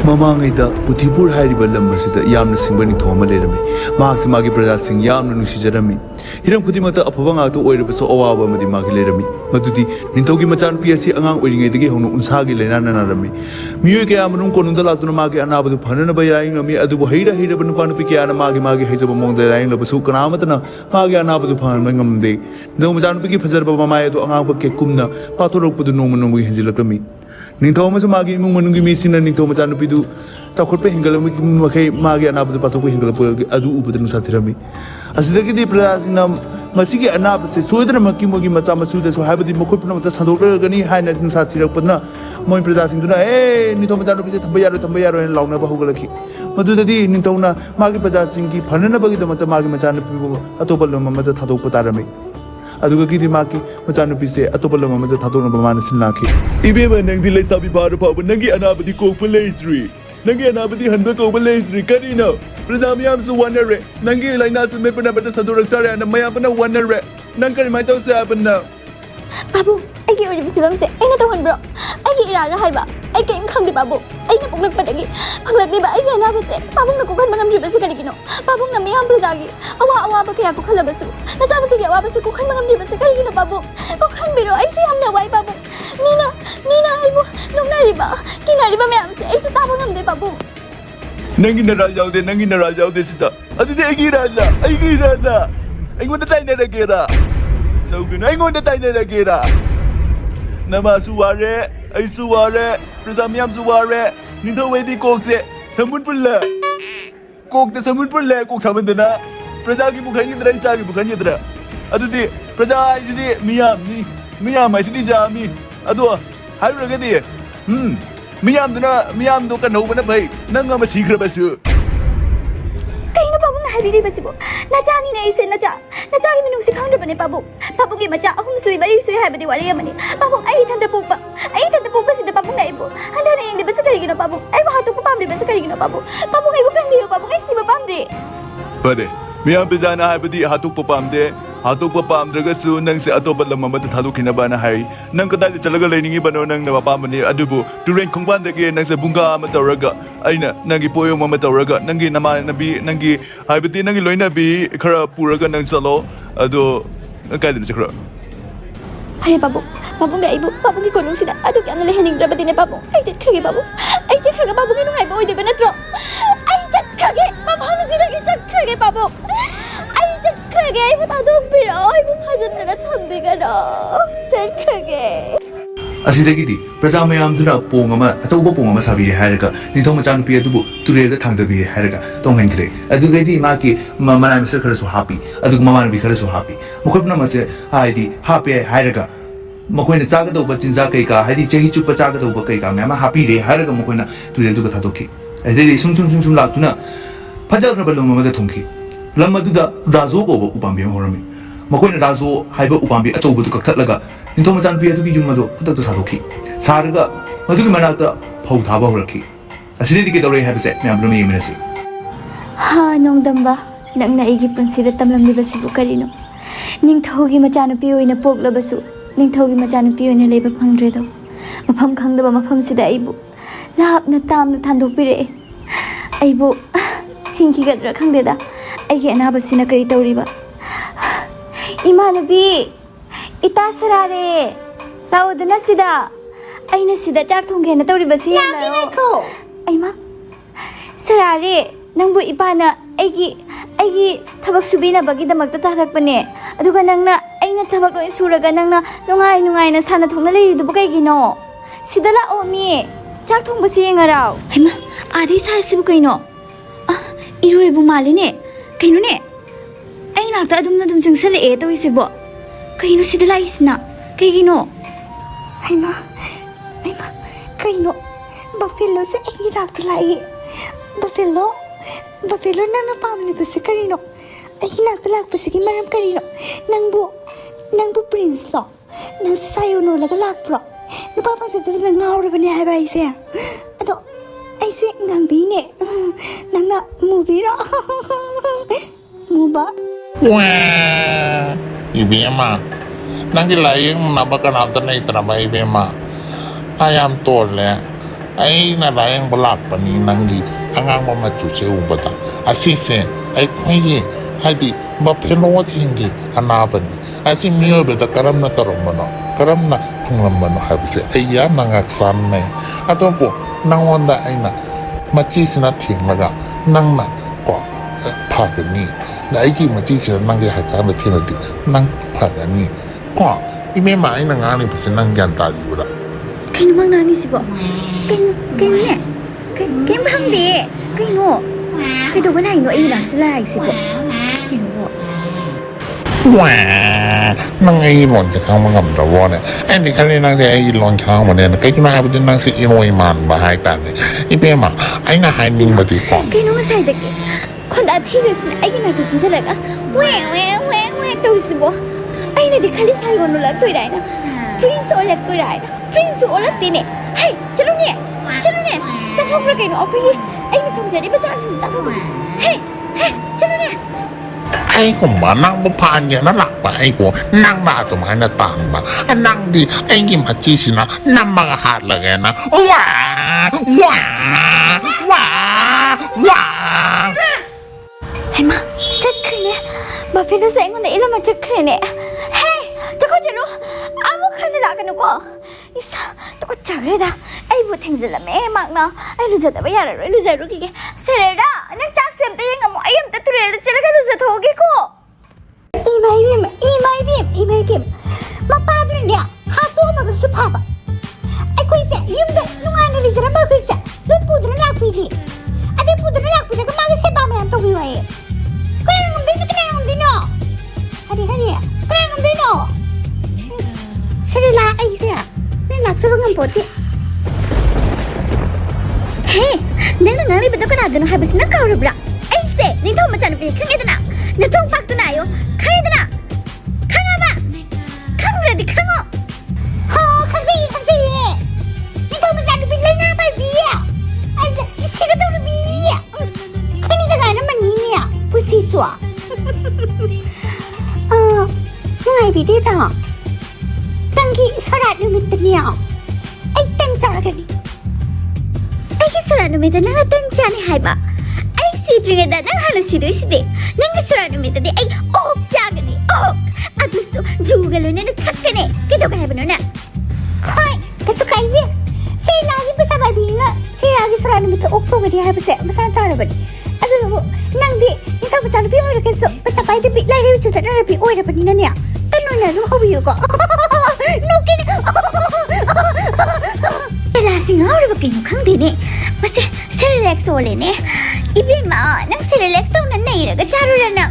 ꯃꯃꯥꯡꯉꯩꯗ ꯄꯨꯊꯤꯄꯨꯔ ꯍꯥꯏꯔꯤꯕ ꯂꯝ ꯑꯁꯤꯗ ꯌꯥꯝꯅ ꯁꯤꯡꯕ ꯅꯤꯡꯊꯧ ꯑꯃ ꯂꯩꯔꯝꯃꯤ꯫ ꯃꯍꯥꯛꯁꯤ ꯃꯥꯒꯤ ꯄ꯭ꯔꯖꯥꯁꯤꯡ ꯌꯥꯝꯅ ꯅꯨꯡꯁꯤꯖꯔꯝꯃꯤ꯫ ꯍꯤꯔꯝ ꯈꯨꯗꯤꯡꯃꯛꯇ ꯑꯐꯕ ꯉꯥꯛꯇ ꯑꯣꯏꯔꯕꯁꯨ ꯑꯋꯥꯕ ꯑꯃꯗꯤ ꯃꯥꯒꯤ ꯂꯩꯔꯝꯃꯤ꯫ ꯃꯗꯨꯗꯤ ꯅꯤꯡꯊꯧꯒꯤ ꯃꯆꯥꯅꯨꯄꯤ ꯑꯁꯤ ꯑꯉꯥꯡ ꯑꯣꯏꯔꯤꯉꯩꯗꯒꯤ ꯍꯧꯅ ꯎꯟꯁꯥꯒꯤ ꯂꯥꯏꯅꯥꯅ ꯅꯥꯔꯝꯃꯤ꯫ ꯃꯤꯑꯣꯏ ꯀꯌꯥ ꯃꯔꯨꯝ ꯀꯣꯅꯨꯡꯗ ꯂꯥꯛꯇꯨꯅ ꯃꯥꯒꯤ ꯑꯅꯥꯕꯗꯨ ꯐꯅꯅꯕ ꯂꯥꯌꯦꯡꯂꯝꯃꯤ꯫ ꯑꯗꯨꯕꯨ ꯍꯩꯔꯕ ꯅꯨꯄꯥ ꯅꯨꯄꯤ ꯀꯌꯥꯅ ꯃꯥꯒꯤ ꯍꯩꯖꯕ ꯃꯑꯣꯡꯗ ꯂꯥꯌꯦꯡꯂꯕꯁꯨ ꯀꯅꯥꯃꯠꯇꯅ ꯃꯥꯒꯤ ꯑꯅꯥꯕꯗꯨ ꯐꯍꯟꯕ ꯉꯝꯗꯦ꯫ ꯅꯤꯡꯊꯧ ꯃꯆꯥꯅꯨꯄꯤꯒꯤ ꯐꯖꯔꯕ ꯃꯃꯥꯏ ꯑꯗꯨ ꯑꯉꯥꯡꯕ ꯀꯦꯛꯀꯨꯝꯅ ꯄꯥꯊꯣꯔꯛꯄꯗꯨ ꯅꯣꯡꯃꯒꯤ ꯍꯦꯟꯖꯤꯜꯂꯛꯂꯝꯃꯤ꯫ ꯅꯤꯡꯊꯧ ꯑꯃꯁꯨꯡ ꯃꯥꯒꯤ ꯏꯃꯨꯡ ꯃꯅꯨꯡꯒꯤ ꯃꯤꯁꯤꯡꯅ ꯅꯤꯡꯊꯧ ꯃꯆꯥꯅꯨꯄꯤꯗꯨ ꯆꯥꯎꯈꯠꯄ ꯍꯦꯟꯒꯠꯂꯛꯄꯒꯤ ꯃꯈꯩ ꯃꯥꯒꯤ ꯑꯅꯥꯕꯗꯨ ꯄꯥꯊꯣꯛꯄ ꯍꯦꯟꯒꯠꯂꯛꯄ ꯑꯗꯨ ꯎꯕꯗ ꯅꯨꯡꯁꯥ ꯊꯤꯔꯝꯃꯤ꯫ ꯑꯁꯤꯗꯒꯤꯗꯤ प्रजाꯁꯤꯡꯅ ꯃꯁꯤꯒꯤ ꯑꯅꯥꯕꯁꯦ ꯁꯣꯏꯗꯅꯃꯛꯀꯤ ꯃꯣꯏꯒꯤ ꯃꯆꯥ ꯃꯁꯨꯗꯁꯨ ꯍꯥꯏꯕꯗꯤ ꯃꯈꯣꯏ ꯄꯨꯝꯅꯃꯛꯇ ꯁꯟꯗꯣꯛꯂꯒꯅꯤ ꯍꯥꯏꯅ ꯅꯨꯡꯁꯥ ꯊꯤꯔꯛꯄꯗꯨꯅ ꯃꯣꯏ प्रजाꯁꯤꯡꯗꯨꯅ ꯅꯤꯡꯊꯧ ꯃꯆꯥꯅꯨꯄꯤꯁꯦ ꯊꯝꯕ ꯌꯥꯔꯣꯏ ꯍꯥꯏꯅ ꯂꯥꯎꯅꯕ ꯍꯧꯒꯠꯂꯛꯈꯤ꯫ ꯃꯗꯨꯗꯗꯤ ꯅꯤꯡꯊꯧꯅ ꯃꯥꯒꯤ प्रजाꯁꯤꯡꯒꯤ ꯐꯅꯅꯕꯒꯤꯗꯃꯛꯇ ꯃꯥꯒꯤ ꯃꯆꯥꯅꯨꯄꯤꯕꯨ ꯑꯇꯣꯞꯄ ꯂꯝ ꯑꯃꯗ ꯊꯥꯗꯣꯛꯄ ꯇꯥꯔꯝꯃꯤ꯫ ꯑꯗꯨꯒꯗꯤ ꯃꯥꯒꯤ ꯃꯆꯥꯅꯨꯄꯤꯁꯦ ꯑꯇꯣꯞꯄ ꯂꯝ ꯑꯃꯗ ꯊꯥꯗꯣꯛꯅꯕ ꯃꯥꯅ ꯁꯤꯟꯂꯥꯡꯈꯤ꯫ ꯏꯕꯦꯝꯃ ꯅꯪꯗꯤ ꯂꯩꯁꯥꯕꯤ ꯐꯥꯔ ꯐꯥꯎꯕ ꯅꯪꯒꯤ ꯑꯅꯥꯕꯗꯤ ꯀꯣꯛꯄ ꯂꯩꯇ꯭ꯔꯤ꯫ ꯅꯪꯒꯤ ꯑꯅꯥꯕꯗꯤ ꯍꯟꯕ ꯀꯧꯕ ꯂꯩꯇ꯭ꯔꯤ ꯀꯔꯤꯅꯣ? प्रजा ꯃꯌꯥꯝꯁꯨ ꯋꯥꯅꯔꯦ꯫ ꯅꯪꯒꯤ ꯂꯥꯏꯅꯥꯁꯨ ꯃꯤ ꯄꯨꯝꯅꯃꯛꯇ ꯁꯟꯗꯣꯔꯛꯇꯥꯔꯦ ꯍꯥꯏꯅ ꯃꯌꯥꯝꯅ ꯋꯥꯅꯔꯦ꯫ ꯅꯪ ꯀꯔꯤꯃꯥꯏꯅ ꯇꯧꯁꯦ ꯍꯥꯏꯕꯅꯣ? बाबू अगी ओरिबि फिल्मसे अइना तोहनब्रो अगी इरारा हाइबा अइ केम खंगदे बाबू अइना पुगलकपदगी फंगलकदिबा अइ अनाबसे बाबूना कोखन मंगमद्रिबसे करिगिनो बाबूना मियाम प्रजागी अवा कया को खलबसु नचानुपिगे अवाबसे कोखन मंगमद्रिबसे करिगिनो बाबू कोखन बिरो अइसे हमना वाइ बाबू नीना अइबो नुंगनारिबा किनारिबा मयामसे अइसे ताबा नमदे बाबू नंगी नराज याउदे सिदा अदुदि अइगी राजा अइगोंदा ताइनरगेरा लौगन अइगोंदा ताइनरगेरा नमासु वारे अइसु वारे प्रजा मयामसु वारे निंथौवैदि कोकसे समुन पुल्ला कोकते समुन पुल्ले कोक सामंदना प्रजागी बुखंगिद्रा इचागी बुखंगिद्रा अदुदि प्रजा आइसिदि मियाम आइसिदि जामी अदो हाइरगदि मियामदो कनौबना भई नंग अमा सिख्रबसु कइनो बाबू ना हाइबिदि बसिबो नचानी ने इसे नचागी मिनुंग सिखांद्रबने बाबू की मचा अहुम सुई बरी सुई हाइबदि वारी अमनी बाबू अइ थंद पोकपा सिदा बाबू नाइबो हंदने इंदे बस करिगिनो बाबू अइ हातु पामदे बस करिगिनो बाबू अइबो कन्दियो बाबू अइ सिबा पामदे बरे मियाम बेजाना हाइबदि हातु पामदे हातु पामद्रगसु नंगसे अतोप लम अमद थादुखिनबाना हाइ नंग कदाइ चलगा लेनिंगी बनो नंग न पामनी अदुबु तुरेन खोंबानदगे नंगसे बुंगा अम तौरगा अइना नंगी पोयोम अम तौरगा नंगी नमानबी नंगी हाइबदि नंगी लोइनाबी खरा पुरगा नंग चलो अदो काइदन चखरा हाय बाबू ने बाबू की कोनुंगसिदा अदु क्यामना लेहनिंग्रबदिने बाबू अइ चखरगे बाबू की नुंगाइबो ओइदेबा नत्रो अइ चखरगे मफामसिदागे चखरगे बाबू अइ चखरगे अइबु तादोंबिरो अइबु फाजनना थम्बिगरो चखरगे असिदगिदि प्रजा मयामदुना पोंग अमा अतौबा पोंग अमा साबिरे हायरगा निंथौ मचानुपि अदुबु तुरेदा थांदबिरे हायरगा तोंगहनख्रे अदुगैदि माकी मनाय मसर खरसु हापि अदुग ममानबि खरसु हापि मखोपना मसे हाइदि हापे हायरगा मखोइना चागदौबा चिंजा कैका हाइदि चहि चुप्पा चागदौबा कैका म्यामा हापिरे हायरगा मखोइना तुरेदुगा थादोखि अदि सुम लाक्तुना फजग्रबा लम अमदा थोंखि लम अदुदा राजो कोबा उपाम्बि अमा होरमि मखोइना राजो हाइबा उपाम्बि अचौबदु कक्थटलगा निंथौ मचानुपि अदुगी युम अदु फुतक्ता सादोखि सारगा मदुगी मनाक्ता फौ थाबा होरखि असिदि केदौरे हाइबसे म्याम लम येमनसि हा नोंदंबा नंगना एगी पुंसिदा तमलमनिबसिबु करिनो निंथौगी मचानुपि ओइना पोकलबसु निंथौगी मचानुपि ओइना लेबा फंगद्रेदो मफम खंगदबा मफमसिदा अइबु लापना तामना थांदोकपिरे अइबु हिंकिगद्रा खंगदेदा अइगे अनाबसिना करि तौरिबा इमानबी इता सरारे ताउदना सिदा अइना सिदा चाक थोंगेना तौरिबसि यानो अइमा सरारे नंबु इपाना अइगी थबक सुबिनबगिदमक्ता ताथरपने अदुगा नंगना अइना थबक लोय सुरगा नंगना नुंगाइना साना थोंगना लेरिदुबु कैगिनो सिदा लाओ मी चाक थोंबसि येंगराव अइमा आदि साइसिबु कैनो इरोइबु मालिने कैनोने अइनाक्ता अदुम चंगसले ए तोइसिबो कैनो सिदा लाइसना कैगिनो अइमा कैनो बफेलो से अइ राक्ता लाई बफेलो नंगना पामलिबसे करिनो अइ नाक्ता लाक्पसिगी मरम करिनो नंगबु प्रिंस लो नंग सायोनो लगा लाक्प्रो नुपा फाजदे नंग ngawrabane haiba aise ado aise ngangbiने नंगना मुबिरो मुबा Ibema nangi laying nabakan after na itraba ibema ayam tole ꯑꯩꯅ ꯂꯥꯏꯌꯦꯡꯕ ꯂꯥꯛꯄꯅꯤ ꯅꯪꯒꯤ ꯑꯉꯥꯡꯕ ꯃꯆꯨꯁꯦ ꯎꯕꯗ ꯑꯁꯤꯁꯦ ꯑꯩꯈꯣꯏꯒꯤ ꯍꯥꯏꯗꯤ ꯕꯐꯦꯂꯣꯁꯤꯡꯒꯤ ꯑꯅꯥꯕꯅꯤ ꯑꯁꯤ ꯃꯤꯑꯣꯏꯕꯗ ꯀꯔꯝꯅ ꯇꯧꯔꯝꯕꯅꯣ ꯀꯔꯝꯅ ꯊꯨꯡꯂꯝꯕꯅꯣ ꯍꯥꯏꯕꯁꯦ ꯑꯩ ꯌꯥꯝꯅ ꯉꯥꯛꯆꯥꯟꯅꯩ ꯑꯗꯨꯕꯨ ꯅꯪꯉꯣꯟꯗ ꯑꯩꯅ ꯃꯆꯤꯁꯤꯅ ꯊꯦꯡꯂꯒ ꯅꯪꯅ ꯀꯣ ꯐꯒꯅꯤ ꯑꯩꯒꯤ ꯃꯆꯤꯁꯤꯅ ꯅꯪꯒꯤ ꯍꯛꯆꯥꯡꯗ ꯊꯦꯡꯂꯗꯤ ꯅꯪ ꯐꯒꯅꯤ ꯀꯣ 이메마 아이는 아니 무슨 난간 따지우라. 그냥 막 나니 시보. 그냥 그냥 방대. 그냥 그저 그 나이 너 이랑 슬라이 시보. 그냥 뭐. 와, 낭이 론자 강만 감다 원에. 아니 칼리 낭세 아이 론 강만 내는 그게 나 아버지 낭세 이노이만 바하이다네. 이메마 아이나 하이닝 뭐디 거. 그냥 사이드게. 건다 티르스 아이가 나한테 진짜라가. 왜 또시보. 아이네들 칼리 살고 놀라 또이라이나 프린스 올라 또이라이나 프린스 올라띠네 헤이 jallu니 짜통브라게는 어그이 아이네 통자리 바자신 짜통브 헤이 jallu니 아이고 마낭 뭐 반야나 락바 아이고 낭마도 많이 땅바 낭디 아이기 마치시나 남마가 하려게나 와 헤마 chất 크네 마페도 생건데 이러면 chất 크네 헤이 저거 질로 아무 칸에 나가는 거 이사 또 저래다 아이고 탱질라매 막나 아이 루자다 봐야라 루자로 기게 세레라 난 짝셈 때인가 뭐 아이엠 때 투레를 찌르게 루자 도기고 이마이빔 마빠들이야 하도 먹을 수 봐봐 아이고 이제 이음대 누가는 리즈라 먹을 수 루푸들은 약비리 아데 푸들은 약비리가 막이 세밤에 안 떠비와해 그래는 놈들이노 하리 그래는 놈들이노 세리라 아이세야 그래 낙서방은 보디 헤이 내가 나를 bedok 나드는 하비스나 가오르브라 아이세 니 도마 자는 비 캉에드나 너 총박도 나요 캉에드나 캉아마 캉브라디 캉어 허 칸세이 니 도마 자는 비 레나 발비야 아이자 이 시가도르 비야 큰이가 가는 만이야 부시수아 ngay bị thế thọ tăng khi sao đạt được mình tình nhỏ anh tăng trả cái đi 아이기 소라는 메다 나가 땡자니 하이바 아이 시드링에 나 하나 시도시데 나가 소라는 메다니 아이 옥자가니 옥 아두소 주갈로는 탁가네 그도가 해보노나 khoai cái số cái gì xe lagi bisa babinya xe lagi soalnya itu okto gede habis ya masa tahu apa aduh nang di itu macam lebih orang kan so bisa bayi tapi lagi lucu tak ada lebih orang apa ni nanya kan nuna tu hobi juga nukin relasi ngawur bagimu kang dene masih relax olene ibima nang relax tau nan nei raga charurana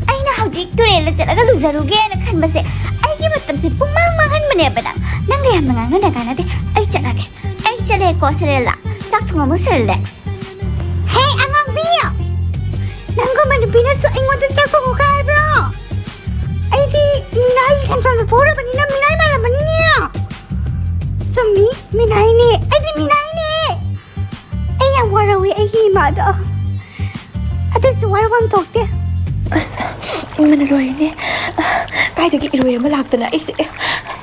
aina hojik turela chalaga luzaruge na khan base aigi matam se pumang mangan mane bana nang ga yam ngang na kana de ai chale ko serela chak thunga mo relax hey angang biya nang ko man pinaso ay mo tak so kai bro ay di minai kan from the photo bani na minai mala bani niya sami minai ni ay di minai ni ay yang warawi ay hima da ate so warawam tokte ꯑꯁ ꯏꯪꯕꯅ ꯂꯣꯏꯔꯦꯅꯦ ꯀꯥꯏꯗꯒꯤ ꯏꯔꯣꯏ ꯑꯃ ꯂꯥꯛꯇꯅ ꯑꯩꯁꯦ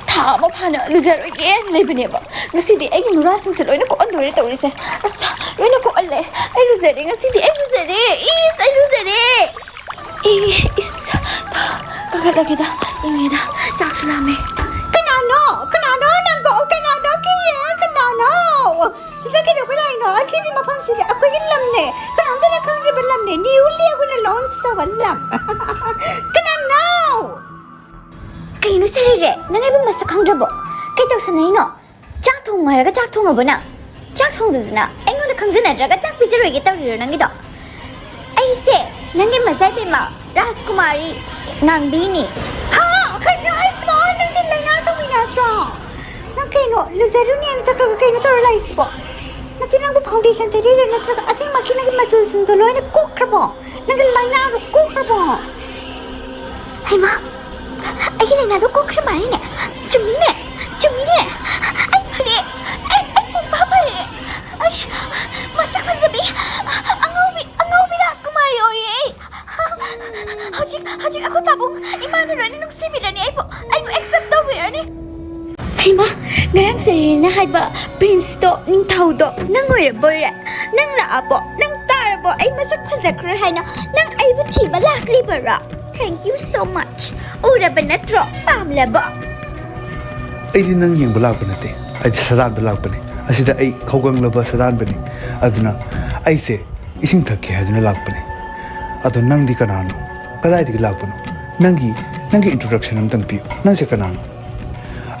ꯊꯥ ꯑꯃ ꯐꯥꯅ ꯂꯨꯖꯔꯣꯏꯒꯦꯅ ꯂꯩꯕꯅꯦꯕ ꯉꯁꯤꯗꯤ ꯑꯩꯒꯤ ꯅꯨꯔꯥꯁꯤꯡꯁꯦ ꯂꯣꯏꯅ ꯀꯣꯛꯍꯟꯗꯣꯔꯦ ꯇꯧꯔꯤꯁꯦ ꯑꯁ ꯂꯣꯏꯅ ꯀꯣꯛꯍꯜꯂꯦ ꯑꯩ ꯂꯨꯖꯔꯦ ꯉꯁꯤꯗꯤ ꯑꯩ ꯂꯨꯖꯔꯦ ꯏꯁ ꯑꯩ ꯂꯨꯖꯔꯦ ꯏꯁ ꯀꯥꯈꯠꯂꯒꯦꯗ ꯏꯪꯉꯦꯗ ꯆꯥꯛꯁꯨ ꯂꯥꯝꯃꯦ kanano nanggo kanano kiye kanano sida kidobay lai no asidi mapang sida ako yung lamne kanang dala kang riba lamne ni uli ako na laon sa walam kanano kayno sarire nang ibang masa kang drabo kay daw sanay no chak thong ngaraga chak thong abo na chak thong duduna ay ngoda kang zanadraga chak pisaroy kita riro nang ito ay se nang masay pima Raskumari nang bini ha kanano ay small nang dilay na ito minatro nang kayno luzaro niya na sakro kayno toro lai sipo natinang po foundation terilo na traga asing makinagin masusunduloy na kukrabo nang dilay na ako kukrabo ay ma ay ginay na ito kukrabari ne chumine ay pari ay pagpapari ay masakal sabi ang Raskumari oye hajik ako babong imano rin nung simira ni ay po accept daw ni ay ma ngarang sarili na haiba prince to ning thau do nang oira boira nang la abo nang tarabo ay masak phazakra haina nang ay bu thiba lakri bara thank you so much ura banatro pamla ba ꯑꯩꯗꯤ ꯅꯪ ꯌꯦꯡꯕ ꯂꯥꯛꯄ ꯅꯠꯇꯦ ꯑꯩꯗꯤ ꯁꯗꯥꯟꯕ ꯂꯥꯛꯄꯅꯦ ꯑꯁꯤꯗ ꯑꯩ ꯈꯧꯒꯪꯂꯕ ꯁꯗꯥꯟꯕꯅꯤ ꯑꯗꯨꯅ ꯑꯩꯁꯦ ꯏꯁꯤꯡ ꯊꯛꯀꯦ ꯍꯥꯏꯗꯨꯅ ꯂꯥꯛꯄꯅꯦ ꯑꯗꯣ ꯅꯪꯗꯤ ꯀꯅꯥꯅꯣ ꯀꯗꯥꯏꯗꯒꯤ ꯂꯥꯛꯄꯅꯣ ꯅꯪꯒꯤ introduction ꯑꯃꯇꯪ ꯄꯤꯌꯨ ꯅꯪꯁꯦ ꯀꯅꯥꯅꯣ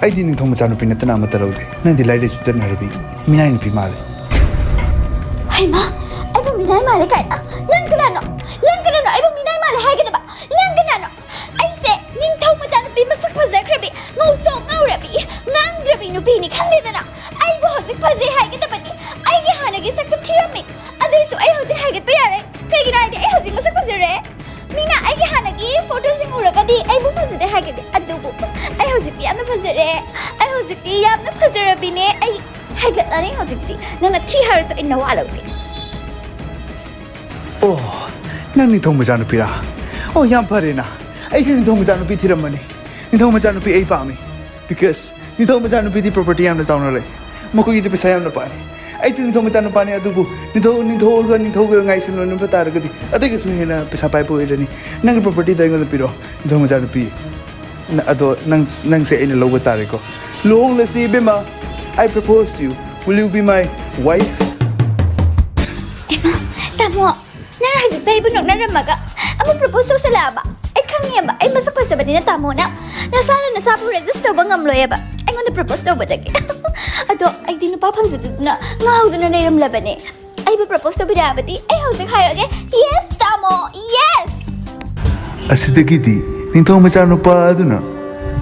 ꯑꯩꯗꯤ ꯅꯤꯡꯊꯧ ꯃꯆꯥꯅꯨꯄꯤ ꯅꯠꯇꯅ ꯑꯃꯠꯇ ꯂꯧꯗꯦ ꯅꯪꯗꯤ ꯂꯥꯏꯔꯤꯛ ꯂꯥꯏꯁꯨ ꯆꯠꯅꯔꯕꯤ ꯃꯤꯅꯥꯏ ꯅꯨꯄꯤ ꯃꯥꯜꯂꯦ ꯍꯩꯃꯥ ꯑꯩꯕꯨ ꯃꯤꯅꯥꯏ ꯃꯥꯜꯂꯦ ꯀꯥꯏꯅ ꯅꯪ ꯀꯅꯥꯅꯣ ꯑꯩꯕꯨ ꯃꯤꯅꯥꯏ ꯃꯥꯜꯂꯦ ꯍꯥꯏꯒꯗꯕ ꯅꯪ ꯀꯅꯥꯅꯣ ꯑꯩꯁꯦ ꯅꯤꯡꯊꯧ ꯃꯆꯥꯅꯨꯄꯤ ꯃꯁꯛ ꯐꯖꯈ꯭ꯔꯕꯤ ꯉꯧꯁꯣꯛ ꯉꯧꯔꯕꯤ ꯉꯥꯡꯗ꯭ꯔꯕꯤ ꯅꯨꯄꯤꯅꯤ ꯈꯪꯗꯦꯗꯅ ꯑꯩꯕꯨ ꯍꯧꯖꯤꯛ ꯐꯖꯩ ꯍꯥꯏꯒꯗꯕꯅꯤ ꯑꯩꯒꯤ ꯍꯥꯟꯅꯒꯤ ꯁꯛꯇꯨ ꯊꯤꯔꯝꯃꯤ ꯑꯗꯨꯏꯁꯨ ꯑꯩ ꯍꯧꯖꯤꯛ ꯍꯥꯏꯒꯠꯄ ꯌꯥꯔꯦ ꯀꯩꯒꯤꯅꯣ ꯍꯥꯏꯗꯤ ꯑꯩ ꯍꯧꯖꯤꯛ ꯃꯁꯛ ꯐꯖꯔꯦ ꯃꯤꯅ ꯑꯩꯒꯤ ꯍꯥꯟꯅꯒꯤ ꯐꯣꯇꯣꯁꯤꯡ ꯎꯔꯒꯗꯤ ꯑꯩꯕꯨ ꯐꯖꯗꯦ ꯍꯥꯏꯒꯅꯤ ꯑꯗꯨꯕꯨ ꯑꯩ ꯍꯧꯖꯤꯛꯇꯤ ꯌꯥꯝꯅ ꯐꯖꯔꯦ ꯑꯩ ꯍꯧꯖꯤꯛꯇꯤ ꯌꯥꯝꯅ ꯐꯖꯔꯕꯤꯅꯦ ꯑꯩ ꯍꯥꯏꯒꯠꯂꯅꯤ ꯍꯧꯖꯤꯛꯇꯤ ꯅꯪꯅ ꯊꯤ ꯍꯥꯏꯔꯁꯨ ꯑꯩ ꯅꯋꯥ ꯂꯧꯗꯦ ꯑꯣ ꯅꯪ ꯅꯤꯡꯊꯧ ꯃꯆꯥꯅꯨꯄꯤꯔꯥ ꯑꯣ ꯌꯥꯝ ꯐꯔꯦꯅ ꯑꯩꯁꯨ ꯅꯤꯡꯊꯧ ꯃꯆꯥꯅꯨꯄꯤ ꯊꯤꯔꯝꯕꯅꯤ ꯅꯤꯡꯊꯧ ꯃꯆꯥꯅꯨꯄꯤ ꯑꯩ ꯄꯥꯝꯃꯤ ꯕꯤꯀꯁ ꯅꯤꯡꯊꯧ ꯃꯆꯥꯅꯨꯄꯤꯗꯤ ꯄ꯭ꯔꯣꯄꯔꯇꯤ ꯌꯥꯝꯅ ꯆꯥꯎꯅ ꯂꯩ ꯃꯈꯣꯏꯒꯤꯗꯤ ꯄꯩꯁꯥ ꯌꯥꯝꯅ ꯄꯥꯏ ꯑꯩꯁꯨ ꯅꯤꯡꯊꯧ ꯃꯆꯥꯅꯨꯄꯥꯅꯤ ꯑꯗꯨꯕꯨ ꯅꯤꯡꯊꯧꯒ ꯉꯥꯏꯁꯟꯅꯕ ꯇꯥꯔꯒꯗꯤ ꯑꯇꯩꯒꯁꯨ ꯍꯦꯟꯅ ꯄꯩꯁꯥ ꯄꯥꯏꯕ ꯑꯣꯏꯔꯅꯤ ꯅꯪꯒꯤ ꯄ꯭ꯔꯣꯄꯔꯇꯤꯗꯣ ꯑꯩꯉꯣꯟꯗ ꯄꯤꯔꯣ ꯅꯤꯡꯊꯧ ꯃꯆꯥꯅꯨꯄꯤ ꯑꯗꯣ ꯅꯪꯁꯦ ꯑꯩꯅ ꯂꯧꯕ ꯇꯥꯔꯦꯀꯣ ꯂꯨꯍꯣꯡꯂꯁꯤ ꯏꯕꯦꯝꯃ I propose to you will you be my wife ꯑꯦꯃꯥ ꯇꯥꯃꯣ ꯅꯪ ꯍꯧꯖꯤꯛꯇ ꯑꯩꯕꯨ ꯅꯣꯛꯅꯔꯝꯃꯒ ꯑꯃꯨꯛ ꯄ꯭ꯔꯣꯄꯣꯁ ꯇꯧꯁꯜꯂꯛꯑꯕ ꯑꯩ ꯈꯪꯉꯦꯕ ꯑꯩ ꯃꯁꯛ ꯐꯖꯕꯅꯤ나 ꯇꯥꯃꯣꯅ ꯅꯁꯥꯅ ꯅꯁꯥꯕꯨ ꯔꯦꯖꯤꯁ ꯇꯧꯕ ꯉꯝꯂꯣꯏꯑꯕ ꯑꯩꯉꯣꯟꯗ ꯄ꯭ꯔꯣꯄꯣꯁ ꯇꯧꯕꯗꯒꯤ ꯑꯗꯣ ꯑꯩꯗꯤ ꯅꯨꯄꯥ ꯐꯪꯖꯗꯨꯅ ꯉꯥꯎꯗꯨꯅ ꯂꯩꯔꯝꯂꯕꯅꯦ ꯑꯩꯕꯨ ꯄ꯭ꯔꯣꯄꯣꯁ ꯇꯧꯕꯤꯔꯛꯑꯕꯗꯤ ꯑꯩ ꯍꯧꯖꯤꯛ ꯍꯥꯏꯔꯒꯦ ꯌꯦꯁ ꯇꯥꯃꯣ ꯌꯦꯁ ꯑꯁꯤꯗꯒꯤꯗꯤ ꯅꯤꯡꯊꯧ ꯃꯆꯥꯅꯨꯄꯥ ꯑꯗꯨꯅ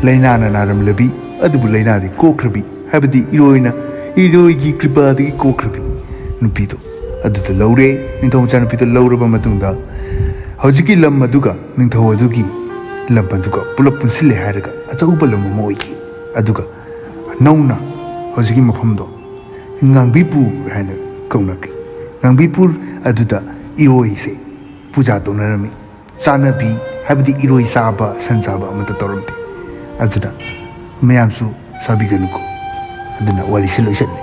ꯂꯩꯅꯥꯅ ꯅꯥꯔꯝꯂꯕꯤ ꯑꯗꯨꯕు ꯂꯩꯅꯥꯗꯤ ꯀꯣꯛꯈ꯭ꯔꯕꯤ ꯍꯥꯏꯕꯗꯤ ꯏꯔꯣꯏꯒꯤ ꯀ꯭ꯔꯤꯄꯥꯗꯒꯤ ꯀꯣꯛꯈ꯭ꯔꯕꯤ ꯅꯨꯄꯤꯗꯣ ꯑꯗꯨꯗ ꯂꯧꯔꯦ ꯅꯤꯡꯊꯧ ꯃꯆꯥꯅꯨꯄꯤꯗꯣ ꯂꯧꯔꯕ ꯃꯇꯨꯡꯗ ꯍꯧꯖꯤꯛꯀꯤ ꯂꯝ ꯑꯗꯨꯒ ꯅꯤꯡꯊꯧ ꯑꯗꯨꯒꯤ ꯂꯝ ꯑꯗꯨꯒ ꯄꯨꯂꯞ ꯄꯨꯟꯁꯤꯜꯂꯦ ꯍꯥꯏꯔꯒ ꯑꯆꯧꯕ ꯂꯝ ꯑꯃ ꯑꯣꯏꯈꯤ ꯑꯗꯨꯒ ꯅꯧꯅ ꯍꯧꯖꯤꯛꯀꯤ ꯃꯐꯝꯗꯣ ꯉꯥꯡꯕꯤꯄꯨꯔ ꯍꯥꯏꯅ ꯀꯧꯅꯈꯤ ꯉꯥꯡꯕꯤꯄꯨꯔ ꯑꯗꯨꯗ ꯏꯔꯣꯏꯁꯦ ꯄꯨꯖꯥ ꯇꯧꯅꯔꯝꯃꯤ ꯆꯥꯅꯕꯤ ꯍꯥꯏꯕꯗꯤ ꯏꯔꯣꯏ ꯆꯥꯕ ꯁꯟ ꯆꯥꯕ ꯑꯃꯠꯇ ꯇꯧꯔꯝꯗꯦ ꯑꯗꯨꯅ ꯃꯌꯥꯝꯁꯨ ꯆꯥꯕꯤꯒꯅꯨꯀꯣ ꯑꯗꯨꯅ ꯋꯥꯔꯤꯁꯤ ꯂꯣꯏꯁꯤꯜꯂꯦ